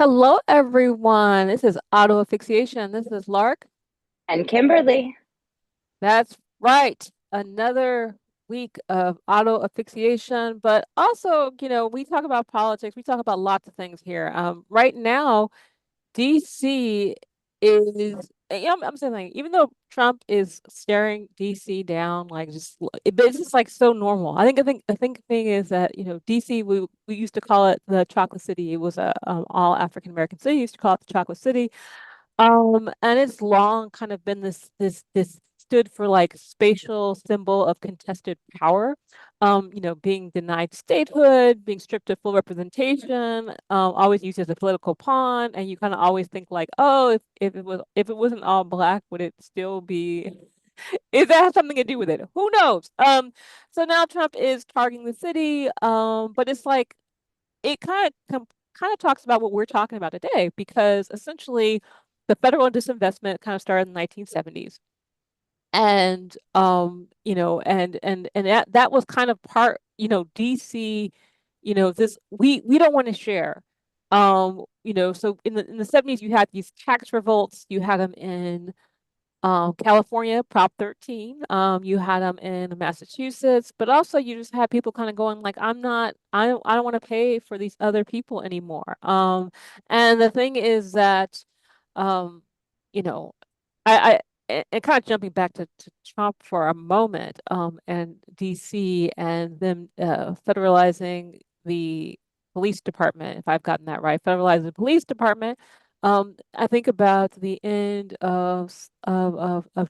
Hello, everyone. This is Auto Asphyxiation. This is Lark. And Kimberly. That's right. Another week of auto asphyxiation, but also, we talk about politics. We talk about lots of things here. Right now, DC is, I'm saying, like, even though Trump is staring DC down, like, but it's just like so normal. I think the thing is that, DC, we used to call it the Chocolate City. It was a all African American city. We used to call it the Chocolate City. And it's long kind of been this stood for like spatial symbol of contested power. Being denied statehood, being stripped of full representation, always used as a political pawn, and you kind of always think like, oh, if it wasn't all black, would it still be? Is that have something to do with it? Who knows? So now Trump is targeting the city, but it's like it kind of talks about what we're talking about today because essentially the federal disinvestment kind of started in the 1970s. And and that was kind of part, DC, this we don't want to share. So in the 70s you had these tax revolts, you had them in California, Prop 13. You had them in Massachusetts, but also you just had people kind of going like, I don't want to pay for these other people anymore. And the thing is that, um, you know, and kind of jumping back to Trump for a moment, and DC and them federalizing the police department, if I've gotten that right, federalizing the police department. I think about the end of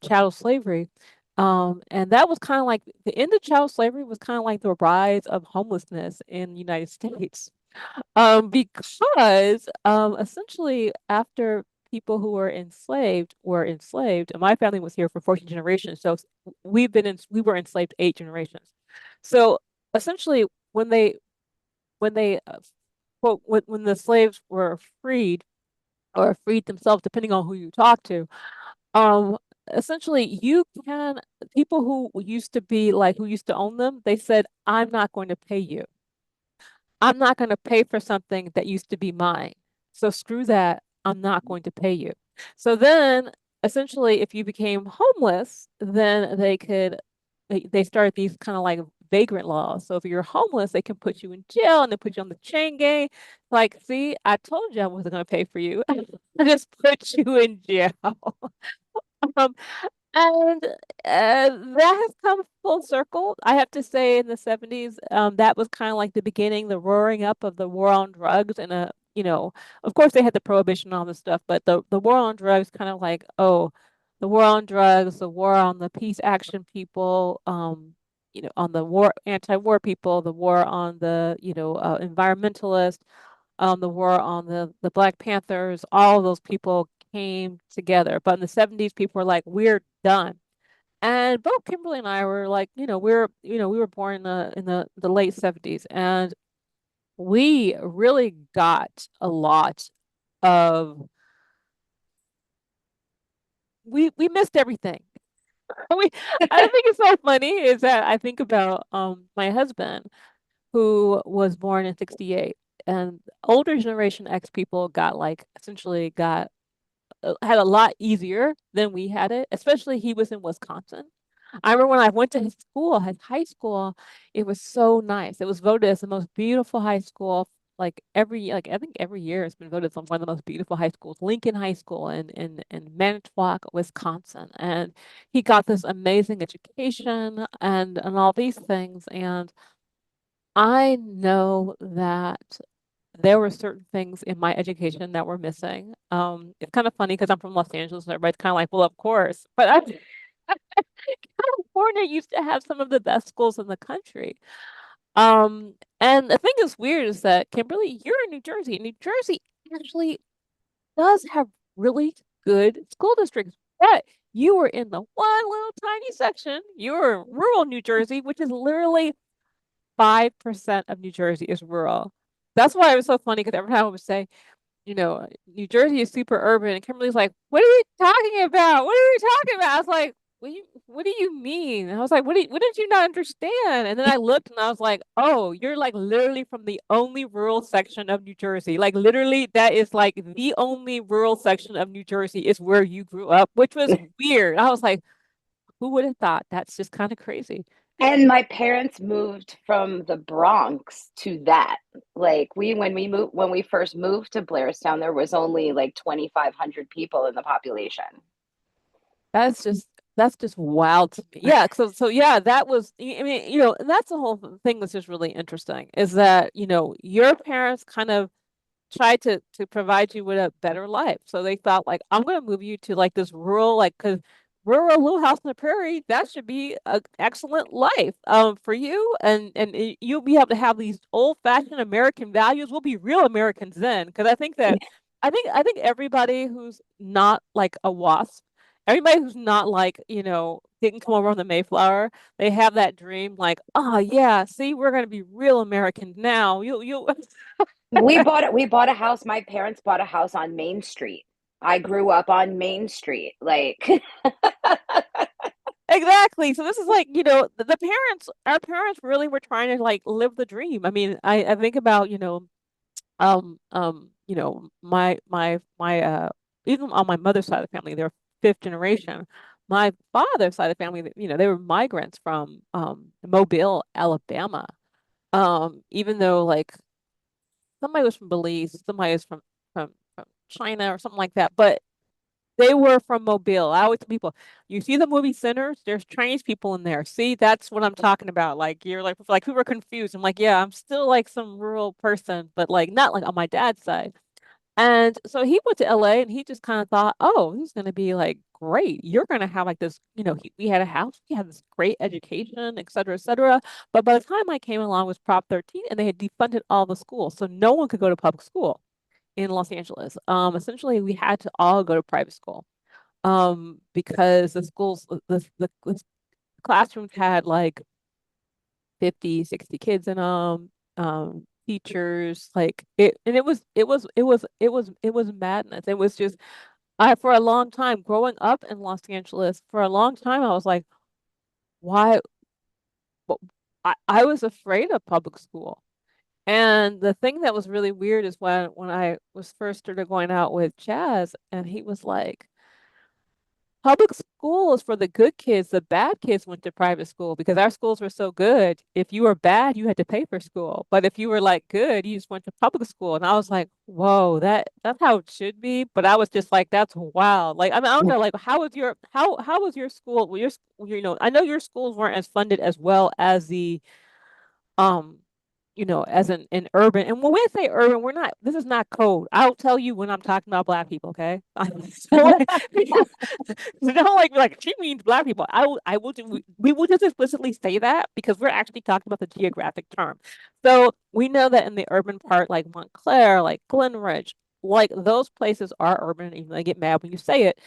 chattel slavery. And that was kind of like the end of chattel slavery was kind of like the rise of homelessness in the United States. Because essentially after people who were enslaved, and my family was here for 14 generations, so we were enslaved 8 generations. So essentially when they quote when the slaves were freed or freed themselves, depending on who you talk to. Um, Essentially, you can people who used to be like who used to own them, they said, "I'm not going to pay you. I'm not going to pay for something that used to be mine. So screw that. I'm not going to pay you." So then, essentially, if you became homeless, then they started these kind of like vagrant laws. So if you're homeless, they can put you in jail and they put you on the chain gang. Like, see, I told you I wasn't going to pay for you. I just put you in jail. Um, and that has come full circle. I have to say, in the 70s, that was kind of like the beginning, the roaring up of the war on drugs. And, of course, they had the prohibition and all this stuff, but the war on drugs kind of like, oh, the war on drugs, the war on the peace action people, on the anti-war people, the war on the, environmentalists, the war on the Black Panthers, all of those people came together. But in the 70s, people were like, we're done. And both Kimberly and I were like, we were born in the late 70s, and we really got a lot of we missed everything. We I think it's so funny is that I think about my husband who was born in 68, and older generation X people got like essentially got had a lot easier than we had it, especially he was in Wisconsin. I remember when I went to his high school, it was so nice. It was voted as the most beautiful high school. Like I think every year it's been voted as one of the most beautiful high schools, Lincoln High School in Manitowoc, Wisconsin. And he got this amazing education and all these things. And I know that there were certain things in my education that were missing. It's kind of funny because I'm from Los Angeles, and everybody's kind of like, well, of course. But California used to have some of the best schools in the country. And the thing that's weird is that Kimberly, you're in New Jersey. New Jersey actually does have really good school districts, but you were in the one little tiny section. You were in rural New Jersey, which is literally 5% of New Jersey is rural. That's why it was so funny because every time I would say, New Jersey is super urban, and Kimberly's like, "What are you talking about? What are we talking about?" I was like, what do you mean? And I was like, what did you not understand? And then I looked and I was like, oh, you're like literally from the only rural section of New Jersey. Like literally that is like the only rural section of New Jersey is where you grew up, which was weird. I was like, who would have thought? That's just kind of crazy. And my parents moved from the Bronx to that. Like when we first moved to Blairstown, there was only like 2,500 people in the population. That's just that's just wild to me. Yeah, so yeah, that was I mean, and that's the whole thing that's just really interesting is that, your parents kind of tried to provide you with a better life. So they thought like, I'm going to move you to like this rural, like, because rural little house in the prairie, that should be an excellent life for you, and you'll be able to have these old-fashioned American values. We'll be real Americans then, because I think everybody who's not like a WASP, everybody who's not like, didn't come over on the Mayflower, they have that dream like, oh yeah, see, we're going to be real Americans now. You'll We bought a house. My parents bought a house on Main Street. I grew up on Main Street. Like Exactly. So this is like, the parents, our parents really were trying to like live the dream. I mean, I think about, my even on my mother's side of the family, they're fifth generation. My father's side of the family, they were migrants from Mobile, Alabama. Even though like somebody was from Belize, somebody was from China or something like that, but they were from Mobile. I always tell people, you see the movie Sinners? There's Chinese people in there. See, that's what I'm talking about. Like you're like we were confused. I'm like, yeah, I'm still like some rural person, but like not like on my dad's side. And so he went to LA and he just kind of thought, oh, this is going to be like great. You're going to have like this, we had a house, we had this great education, et cetera, et cetera. But by the time I came along with Prop 13 and they had defunded all the schools, so no one could go to public school in Los Angeles. Essentially we had to all go to private school. Because the schools, the classrooms had like 50, 60 kids in them, teachers, like and it was madness. It was just, for a long time growing up in Los Angeles, for a long time, I was like, why? Wh- I was afraid of public school. And the thing that was really weird is when I was first started going out with Chaz, and he was like, public school is for the good kids. The bad kids went to private school because our schools were so good. If you were bad, you had to pay for school. But if you were like good, you just went to public school. And I was like, whoa, that's how it should be. But I was just like, that's wild. Like, I mean, I don't know, like how was your school? Well, I know your schools weren't as funded as well as the um as in urban. And when we say urban, this is not code. I'll tell you when I'm talking about black people, okay? So like, so don't like she means black people. We will just explicitly say that because we're actually talking about the geographic term. So we know that in the urban part, like Montclair, like Glenridge, like those places are urban, even though they get mad when you say it.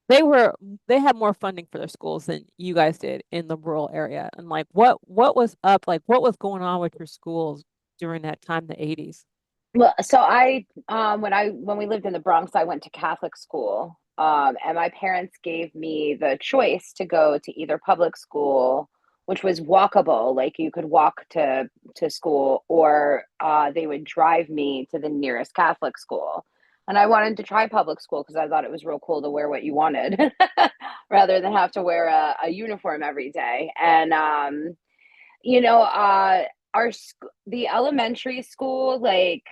They were they had more funding for their schools than you guys did in the rural area. And like what was up? Like what was going on with your schools during that time, the 80s? Well, so when we lived in the Bronx, I went to Catholic school. And my parents gave me the choice to go to either public school, which was walkable, like you could walk to school, or they would drive me to the nearest Catholic school. And I wanted to try public school because I thought it was real cool to wear what you wanted rather than have to wear a uniform every day. And you know, the elementary school, like,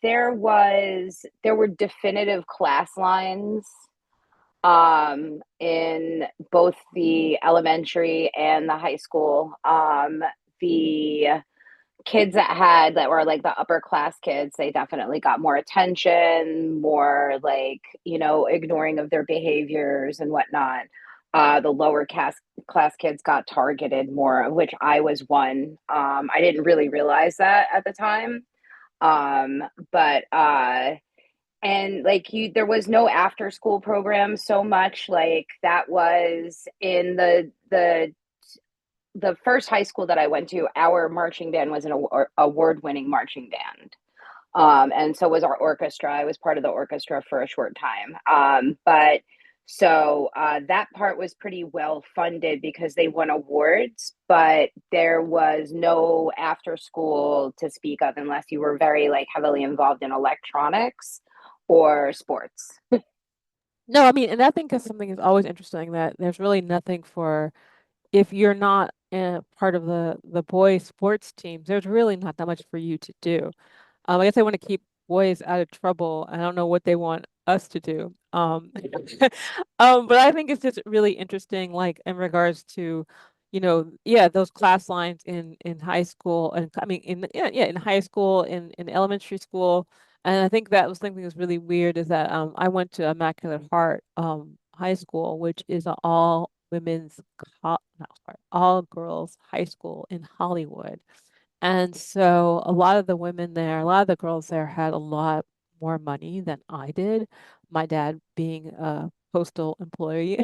there were definitive class lines in both the elementary and the high school. The kids that were like the upper class kids, they definitely got more attention, more like, ignoring of their behaviors and whatnot. The lower class kids got targeted more, of which I was one. I didn't really realize that at the time. Um, but and like there was no after school program so much. Like that was in the first high school that I went to. Our marching band was an award-winning marching band. And so was our orchestra. I was part of the orchestra for a short time. But So that part was pretty well funded because they won awards, but there was no after school to speak of unless you were very like heavily involved in electronics or sports. No, I mean, and I think that's something that's always interesting that there's really nothing for if you're not part of the boys sports teams, there's really not that much for you to do. I guess they want to keep boys out of trouble. I don't know what they want us to do. But I think it's just really interesting, like in regards to, yeah, those class lines in high school, and I mean in yeah in high school, in elementary school, and I think that was something that's really weird is that I went to Immaculate Heart High School, which is an all women's, no, sorry, all girls high school in Hollywood. And so a lot of the women there, a lot of the girls there had a lot more money than I did. My dad being a postal employee.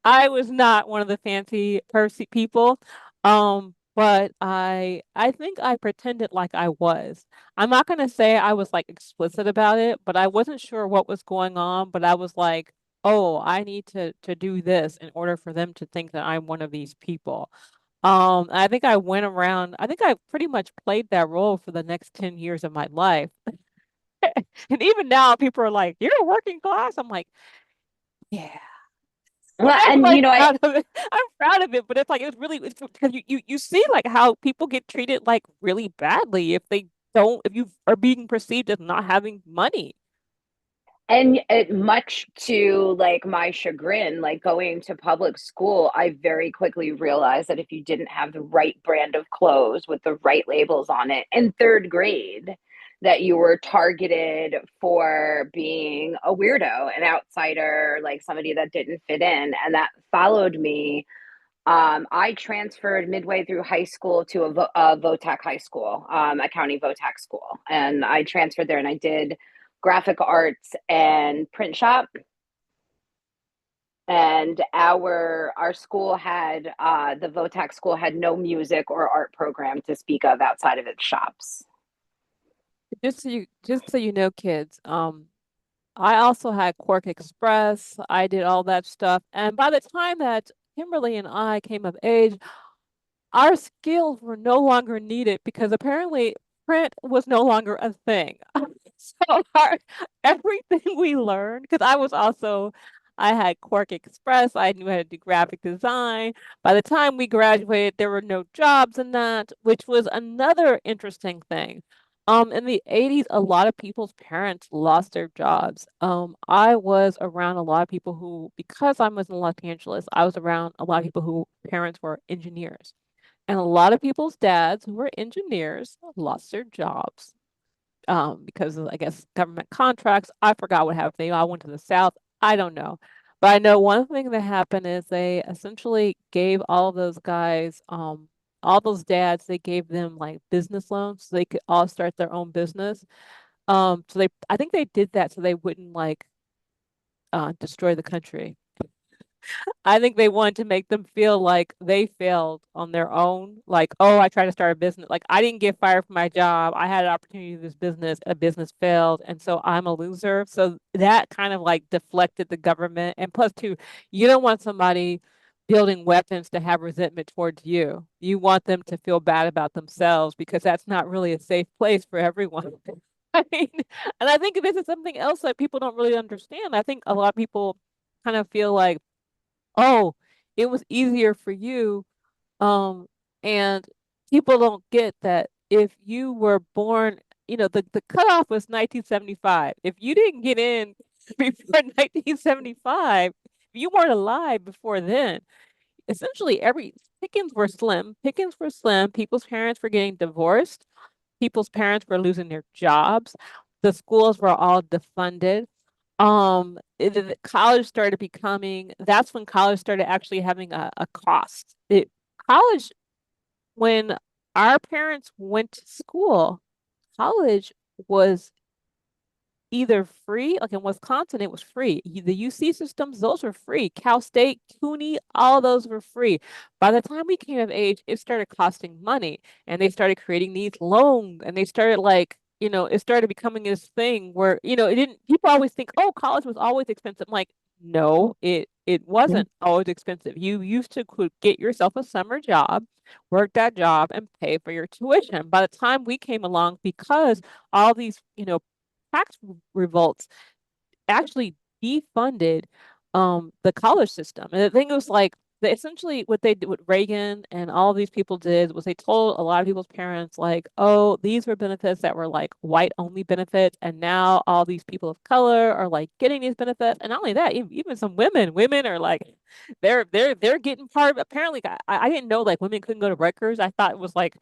I was not one of the fancy Percy people. But I think I pretended like I was. I'm not gonna say I was like explicit about it, but I wasn't sure what was going on, but I was like, oh, I need to do this in order for them to think that I'm one of these people. I think I went around, I think I pretty much played that role for the next 10 years of my life. And even now, people are like, "You're a working class." I'm like, "Yeah." Well, I'm and like you know, proud of it. I'm proud of it, but it's like it's because you see like how people get treated like really badly if they don't if you are being perceived as not having money. and it, much to like my chagrin, like going to public school, I very quickly realized that if you didn't have the right brand of clothes with the right labels on it in third grade, that you were targeted for being a weirdo, an outsider, like somebody that didn't fit in. And that followed me. I transferred midway through high school to a VOTAC high school, a county VOTAC school. And I transferred there and I did graphic arts and print shop. And our school had the VOTAC school had no music or art program to speak of outside of its shops. Just so you know, kids, I also had Quark Express. I did all that stuff. And by the time that Kimberly and I came of age, our skills were no longer needed because apparently print was no longer a thing. So everything we learned, because I had Quark Express, I knew how to do graphic design. By the time we graduated, there were no jobs in that, which was another interesting thing. In the 80s, a lot of people's parents lost their jobs. I was around a lot of people who, because I was in Los Angeles, I was around a lot of people who parents were engineers. And a lot of people's dads who were engineers lost their jobs because of, I guess, government contracts. I forgot what happened. They all went to the South. I don't know. But I know one thing that happened is they essentially gave all of those guys, all those dads, they gave them like business loans so they could all start their own business. I think they did that so they wouldn't like destroy the country. I think they wanted to make them feel like they failed on their own. Like, oh, I tried to start a business. Like, I didn't get fired from my job. I had an opportunity to do this business. A business failed. And so I'm a loser. So that kind of like deflected the government. And plus, two, you don't want somebody building weapons to have resentment towards you. You want them to feel bad about themselves because that's not really a safe place for everyone. I mean, and I think this is something else that people don't really understand. I think a lot of people kind of feel like, oh, it was easier for you. Um, and people don't get that if you were born, the cutoff was 1975. If you didn't get in before 1975, if you weren't alive before then, essentially every pickings were slim. Pickings were slim. People's parents were getting divorced. People's parents were losing their jobs. The schools were all defunded. College started becoming, that's when college started actually having a cost. College, when our parents went to school, college was either free, like in Wisconsin, it was free. The UC systems, those were free. Cal State, CUNY, all those were free. By the time we came of age, it started costing money and they started creating these loans and they started like, it started becoming this thing where, it didn't, people always think, oh, college was always expensive. I'm like, No, it wasn't always expensive. You used to could get yourself a summer job, work that job, and pay for your tuition. By the time we came along, because all these, tax revolts actually defunded the college system. And the thing was like they essentially what they did, what Reagan and all of these people did was they told a lot of people's parents like, oh, these were benefits that were like white only benefits, and now all these people of color are like getting these benefits. And not only that, even some women are like they're getting part of apparently I didn't know like women couldn't go to Rutgers. I thought it was like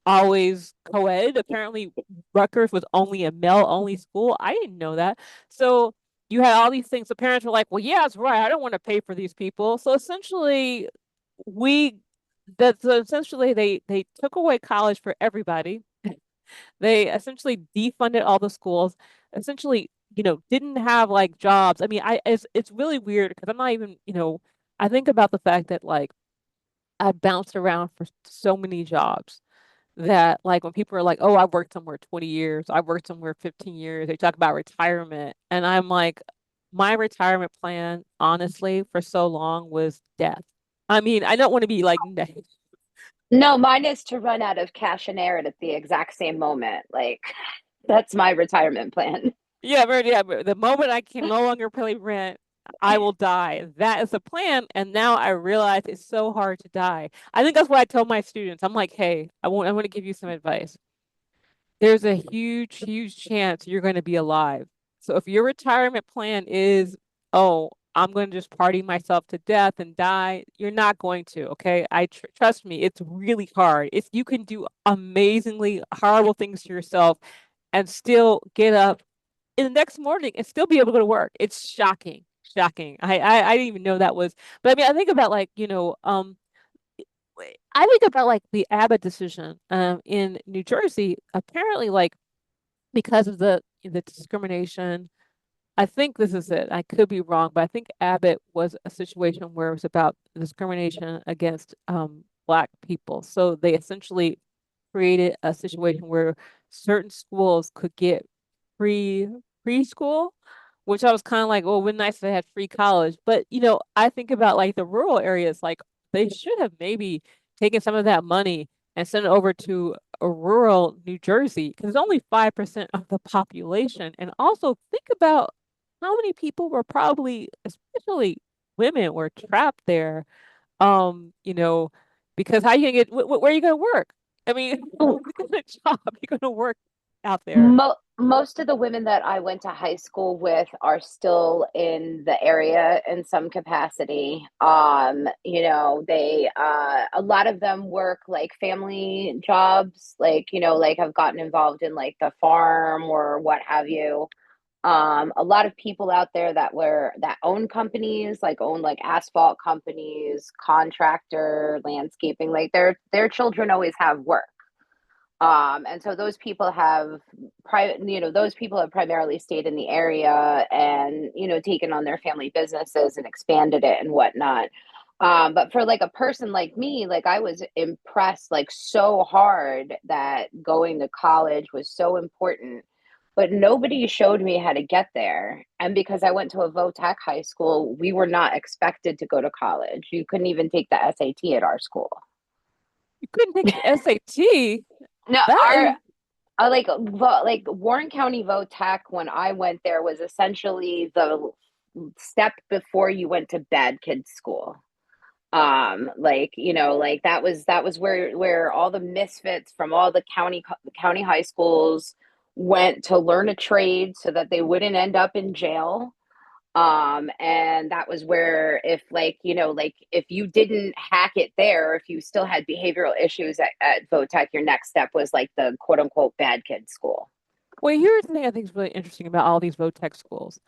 always co-ed. Apparently Rutgers was only a male only school. I didn't know that. So you had all these things. The parents were like, well, yeah, it's right. I don't want to pay for these people. So essentially, we so essentially they took away college for everybody. They essentially defunded all the schools. Essentially, didn't have like jobs. I mean, it's really weird because I'm not even, I think about the fact that like I bounced around for so many jobs that like when people are like, oh, I've worked somewhere 20 years, I've worked somewhere 15 years, they talk about retirement. And I'm like, my retirement plan, honestly, for so long was death. I mean, I don't want to be like negative. No, mine is to run out of cash and air at the exact same moment. Like that's my retirement plan. Yeah, but the moment I can no longer pay rent, I will die. That is the plan. And now I realize it's so hard to die. I think that's what I tell my students. I'm like, hey, I want to give you some advice. There's a huge chance you're going to be alive. So if your retirement plan is, oh, I'm going to just party myself to death and die, you're not going to, okay? Trust me, it's really hard. It's you can do amazingly horrible things to yourself and still get up in the next morning and still be able to go to work. It's shocking. Shocking. I didn't even know that was, but I mean, I think about like, I think about like the Abbott decision in New Jersey. Apparently, like because of the discrimination. I think this is it. I could be wrong, but I think Abbott was a situation where it was about discrimination against Black people. So they essentially created a situation where certain schools could get free preschool, which I was kind of like, well, it would be nice if they had free college. But I think about like the rural areas, like they should have maybe taken some of that money and sent it over to a rural New Jersey because it's only 5% of the population. And also think about how many people were probably, especially women, were trapped there. Because how you gonna get where are you gonna work? I mean, what kind of job you gonna work out there? Most of the women that I went to high school with are still in the area in some capacity. They a lot of them work like family jobs, like, like have gotten involved in like the farm or what have you. A lot of people out there that own companies, like own like asphalt companies, contractor, landscaping, like their children always have work. And so those people have those people have primarily stayed in the area and, taken on their family businesses and expanded it and whatnot. But for like a person like me, like I was impressed like so hard that going to college was so important, but nobody showed me how to get there. And because I went to a VOTEC high school, we were not expected to go to college. You couldn't even take the SAT at our school. You couldn't take the SAT. No, That is like Warren County VOTEC when I went there was essentially the step before you went to bad kids school. Like that was where all the misfits from all the county high schools went to learn a trade so that they wouldn't end up in jail. And that was where if like if you didn't hack it there, if you still had behavioral issues at VOTEC, your next step was like the quote unquote bad kid school. well, here's the thing I think is really interesting about all these VOTEC schools.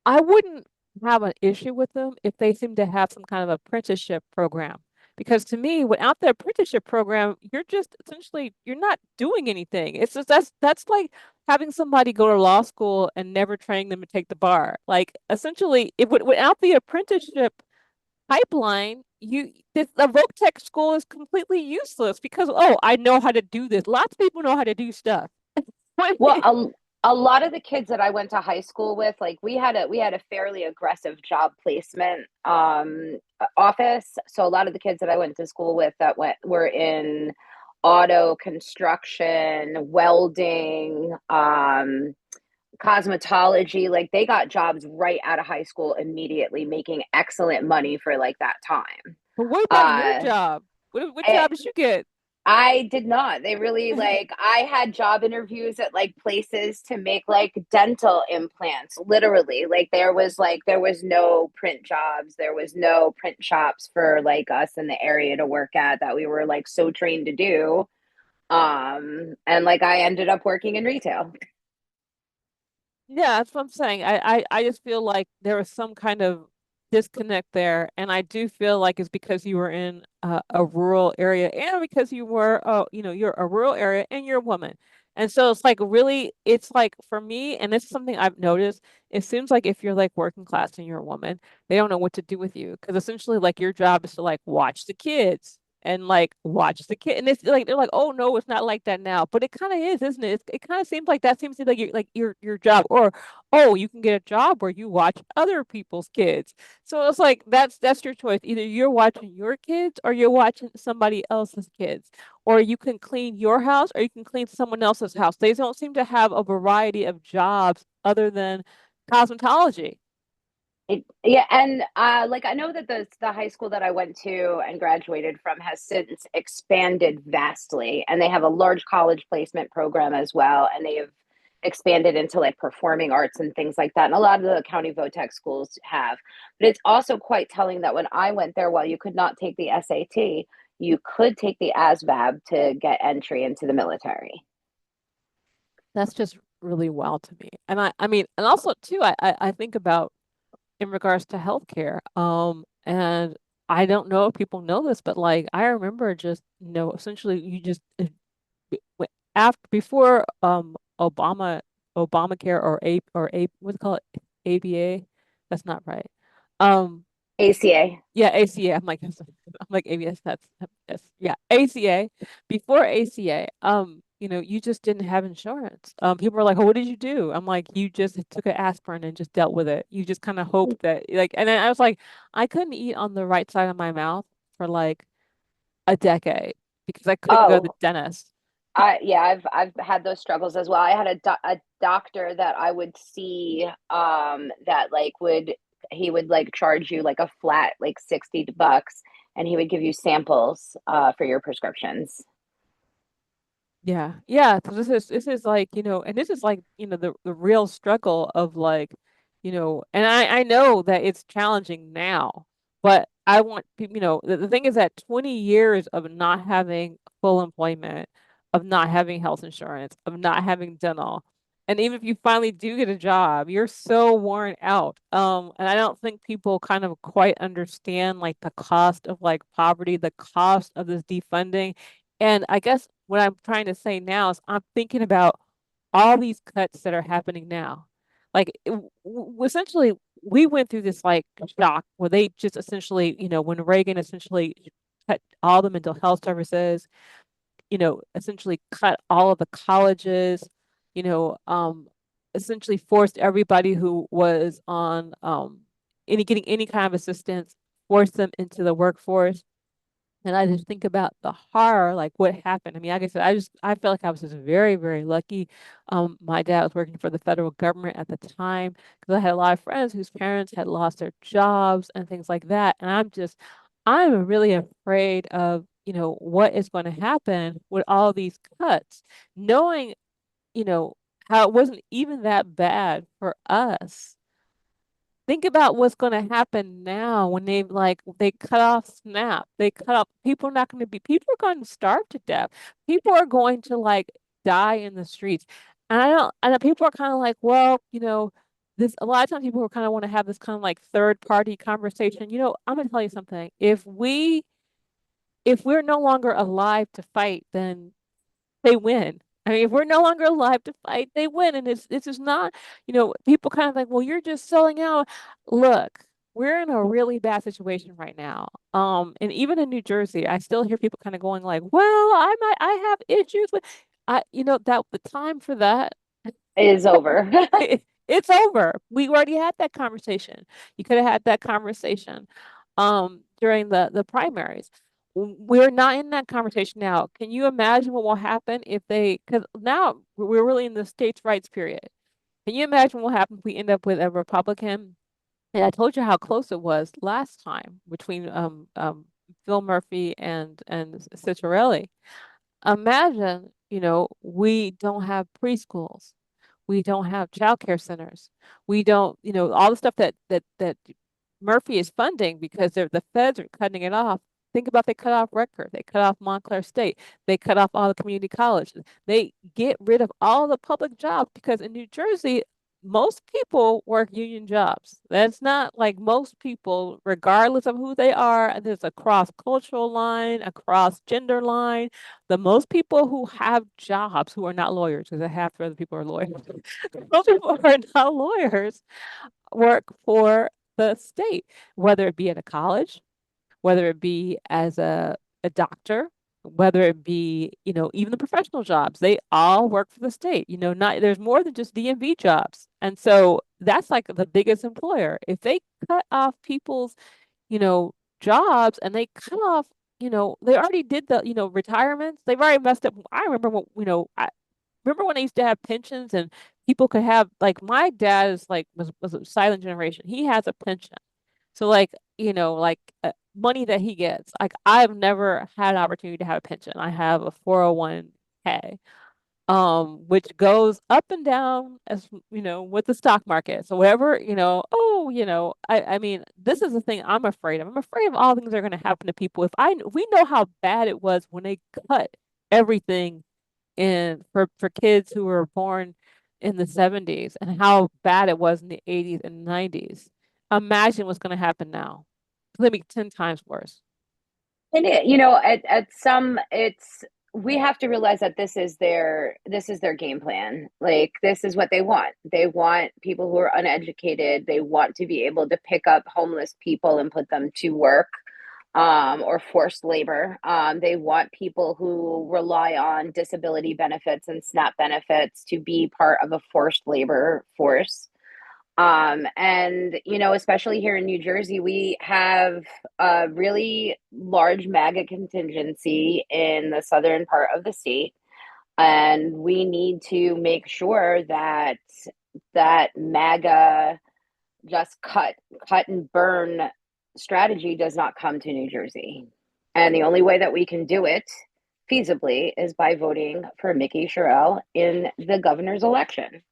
I wouldn't have an issue with them if they seem to have some kind of apprenticeship program. Because to me, without the apprenticeship program, you're just essentially you're not doing anything. It's just that's like having somebody go to law school and never training them to take the bar. Like essentially, if without the apprenticeship pipeline, the voc tech school is completely useless because oh, I know how to do this. Lots of people know how to do stuff. Well, What- A lot of the kids that I went to high school with, like we had a fairly aggressive job placement office. So a lot of the kids that I went to school with that went were in auto construction, welding, cosmetology, like they got jobs right out of high school immediately, making excellent money for like that time. But what about your Uh, job? What I, job did you get? I did not. They really like I had job interviews at like places to make like dental implants, literally. Like there was no print jobs. There was no print shops for like us in the area to work at that we were like so trained to do. And like I ended up working in retail. Yeah, that's what I'm saying. I just feel like there was some kind of disconnect there, and I do feel like it's because you were in a rural area, and because you were, you're a rural area, and you're a woman, and so it's like really, it's like for me, and this is something I've noticed. It seems like if you're like working class and you're a woman, they don't know what to do with you because essentially, like your job is to like watch the kids. And like watch the kid, and it's like they're like, oh no, it's not like that now, but it kind of is, isn't it? It kind of seems like that seems to be like your job, or oh, you can get a job where you watch other people's kids. So it's like that's your choice. Either you're watching your kids or you're watching somebody else's kids. Or you can clean your house or you can clean someone else's house. They don't seem to have a variety of jobs other than cosmetology. Yeah, and like I know that the high school that I went to and graduated from has since expanded vastly, and they have a large college placement program as well, and they have expanded into like performing arts and things like that. And a lot of the county VOTEC schools have, but it's also quite telling that when I went there, while you could not take the SAT, you could take the ASVAB to get entry into the military. That's just really wild to me. And I mean, and also too, I think about in regards to healthcare. And I don't know if people know this, but like I remember just, essentially you just after before Obamacare or what's it called, ABA. That's not right. Um ACA. yeah, ACA. I'm like ABS. That's yeah, ACA. Before ACA, you just didn't have insurance. People were like, "Oh, what did you do?" I'm like, "You just took an aspirin and just dealt with it. You just kind of hoped that like." And then I was like, I couldn't eat on the right side of my mouth for like a decade because I couldn't go to the Oh, dentist. yeah, I've had those struggles as well. I had a doctor that I would see that like would he would like charge you like a flat like $60 and he would give you samples for your prescriptions. Yeah, yeah. So this is like, and this is like, the real struggle of like, and I know that it's challenging now, but I want people, the thing is that 20 years of not having full employment, of not having health insurance, of not having dental, and even if you finally do get a job, you're so worn out. And I don't think people kind of quite understand like the cost of like poverty, the cost of this defunding. And I guess what I'm trying to say now is I'm thinking about all these cuts that are happening now. Like essentially, we went through this like shock where they just essentially, when Reagan essentially cut all the mental health services, essentially cut all of the colleges, you know, um, essentially forced everybody who was on getting any kind of assistance, forced them into the workforce. And I just think about the horror, like what happened. I mean, like I said, I felt like I was just very, very lucky. My dad was working for the federal government at the time because I had a lot of friends whose parents had lost their jobs and things like that. And I'm really afraid of, what is going to happen with all these cuts, knowing, you know, how it wasn't even that bad for us. Think about what's going to happen now when they cut off SNAP. They cut off people are going to starve to death. People are going to like die in the streets. And I don't and people are kind of like, well, this a lot of times people kind of want to have this kind of like third party conversation. I'm gonna tell you something. If we're no longer alive to fight, then they win. I mean, if we're no longer alive to fight, they win. And it's just not, people kind of like, well, you're just selling out. Look, we're in a really bad situation right now. And even in New Jersey, I still hear people kind of going like, well, I have issues with, that the time for that. is over. It's over. We already had that conversation. You could have had that conversation during the primaries. We're not in that conversation now. Can you imagine what will happen if they, because now we're really in the states' rights period. Can you imagine what happens if we end up with a Republican? And I told you how close it was last time between Phil Murphy and Cicerelli. Imagine, we don't have preschools. We don't have childcare centers. We don't, all the stuff that Murphy is funding because the feds are cutting it off. Think about they cut off Rutgers, they cut off Montclair State, they cut off all the community colleges. They get rid of all the public jobs because in New Jersey, most people work union jobs. That's not like most people, regardless of who they are. There's a cross cultural line, a cross gender line. The most people who have jobs who are not lawyers, because half the other people are lawyers. Most people who are not lawyers work for the state, whether it be at a college, whether it be as a doctor, whether it be, even the professional jobs, they all work for the state. Not there's more than just DMV jobs. And so that's like the biggest employer. If they cut off people's, you know, jobs and they cut off, they already did the, retirements. They've already messed up. I remember when, I remember when they used to have pensions and people could have like my dad is like was a silent generation. He has a pension. So like, money that he gets. Like I've never had an opportunity to have a pension. I have a 401k which goes up and down as with the stock market. So whatever, I mean, this is the thing I'm afraid of. I'm afraid of all things that are going to happen to people. If we know how bad it was when they cut everything in for kids who were born in the 70s and how bad it was in the 80s and 90s. Imagine what's going to happen now. It's going to be 10 times worse. And at some, it's we have to realize that this is their game plan. Like this is what they want. They want people who are uneducated. They want to be able to pick up homeless people and put them to work, or forced labor. They want people who rely on disability benefits and SNAP benefits to be part of a forced labor force. And especially here in New Jersey, we have a really large MAGA contingency in the southern part of the state. And we need to make sure that that MAGA just cut and burn strategy does not come to New Jersey. And the only way that we can do it feasibly is by voting for Mickey Sherrill in the governor's election.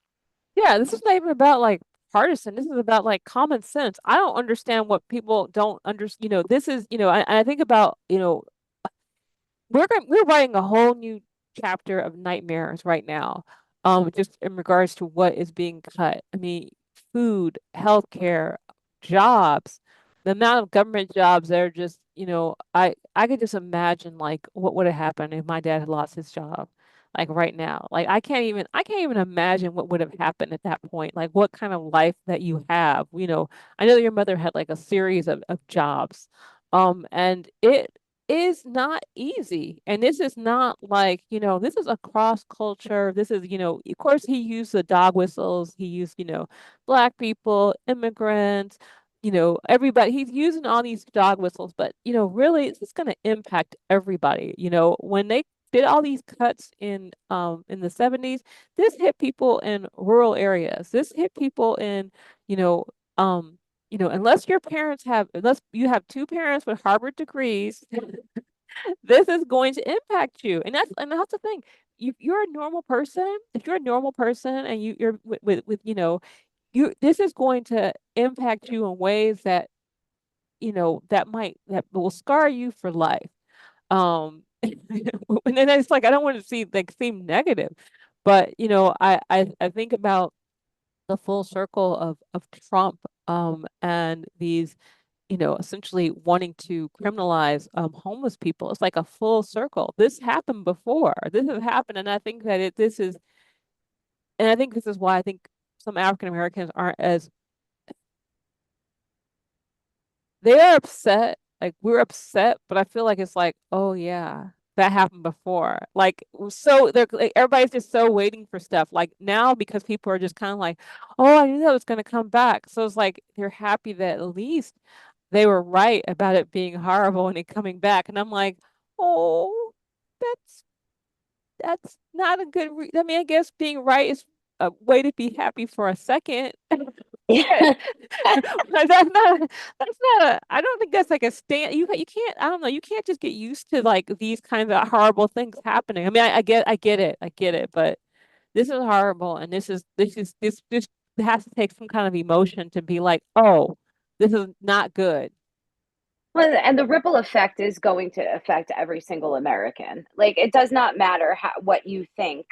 Yeah, this is not even about like partisan. This is about like common sense. I don't understand what people don't understand. This is, I think about, we're writing a whole new chapter of nightmares right now. Just in regards to what is being cut. I mean, food, healthcare, jobs, the amount of government jobs that are just, I could just imagine like what would have happened if my dad had lost his job. Like right now. Like I can't even imagine what would have happened at that point. Like what kind of life that you have. I know your mother had like a series of jobs. And it is not easy. And this is not like, this is a cross culture. This is, of course, he used the dog whistles. He used, Black people, immigrants, everybody. He's using all these dog whistles, but, really, it's just going to impact everybody. When they did all these cuts in the 70s, this hit people in rural areas. This hit people in, you know, um, unless you have two parents with Harvard degrees, this is going to impact you. And that's the thing. You're a normal person. If you're a normal person and you're with this is going to impact you in ways that that will scar you for life. And then it's like I don't want to seem negative, but I think about the full circle of Trump and these essentially wanting to criminalize homeless people. It's like a full circle. This happened before. This has happened, and I think that and I think this is why I think some African Americans aren't as they are upset. Like we're upset, but I feel like it's like, oh yeah, that happened before. Like, so they're like, everybody's just so waiting for stuff. Like now, because people are just kind of like, oh, I knew that was going to come back. So it's like they're happy that at least they were right about it being horrible and it coming back. And I'm like, oh, that's not a good I mean, I guess being right is a way to be happy for a second. But Yeah. but that's not a I don't think that's like a stand you can't I don't know, you can't just get used to like these kinds of horrible things happening. I mean, I get it, but this is horrible and this has to take some kind of emotion to be like, oh, this is not good. Well, and the ripple effect is going to affect every single American. Like, it does not matter what you think,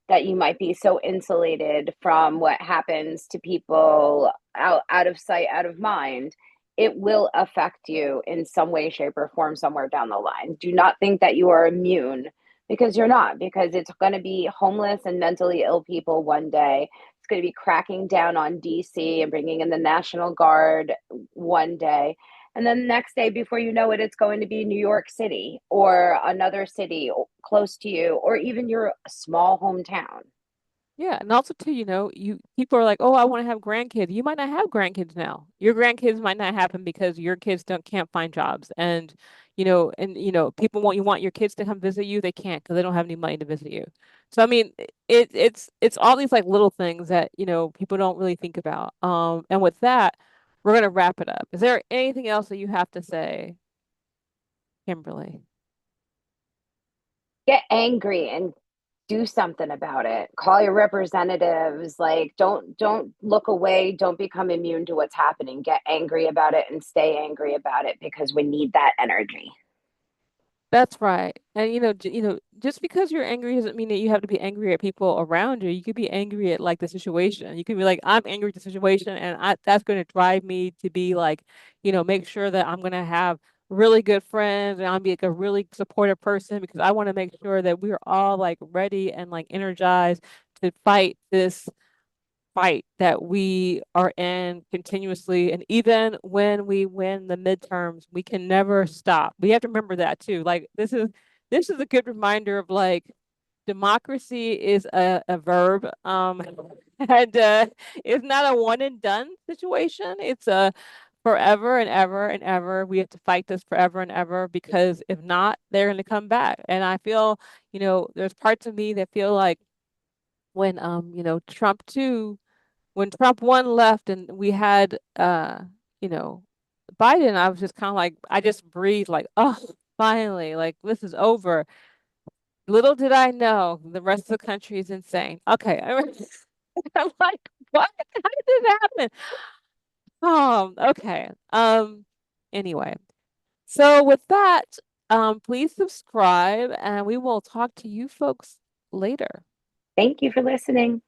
that you might be so insulated from what happens to people out of sight, out of mind. It will affect you in some way, shape, or form somewhere down the line. Do not think that you are immune, because you're not, because it's going to be homeless and mentally ill people one day. It's going to be cracking down on DC and bringing in the National Guard one day, and then the next day, before you know it, it's going to be New York City or another city close to you, or even your small hometown. Yeah, and also too, you people are like, "Oh, I want to have grandkids." You might not have grandkids now. Your grandkids might not happen because your kids don't can't find jobs, and people want your kids to come visit you. They can't because they don't have any money to visit you. So I mean, it's all these like little things that people don't really think about. And with that, we're gonna wrap it up. Is there anything else that you have to say, Kimberly? Get angry and do something about it. Call your representatives. Like, don't look away. Don't become immune to what's happening. Get angry about it and stay angry about it, because we need that energy. That's right. And just because you're angry doesn't mean that you have to be angry at people around you. You could be angry at like the situation. You could be like, I'm angry at the situation and that's going to drive me to be like, make sure that I'm going to have really good friends and I'm be like a really supportive person because I want to make sure that we're all like ready and like energized to fight this fight that we are in continuously. And even when we win the midterms, we can never stop. We have to remember that too. Like this is a good reminder of like democracy is a verb. And it's not a one and done situation. It's a forever and ever and ever. We have to fight this forever and ever because if not, they're going to come back. And I feel, there's parts of me that feel like when Trump too when Trump won left and we had you know, Biden, I was just kind of like I just breathed like, oh, finally, like this is over. Little did I know the rest of the country is insane. Okay. I'm like, what? How did this happen? Okay. Anyway. So with that, please subscribe and we will talk to you folks later. Thank you for listening.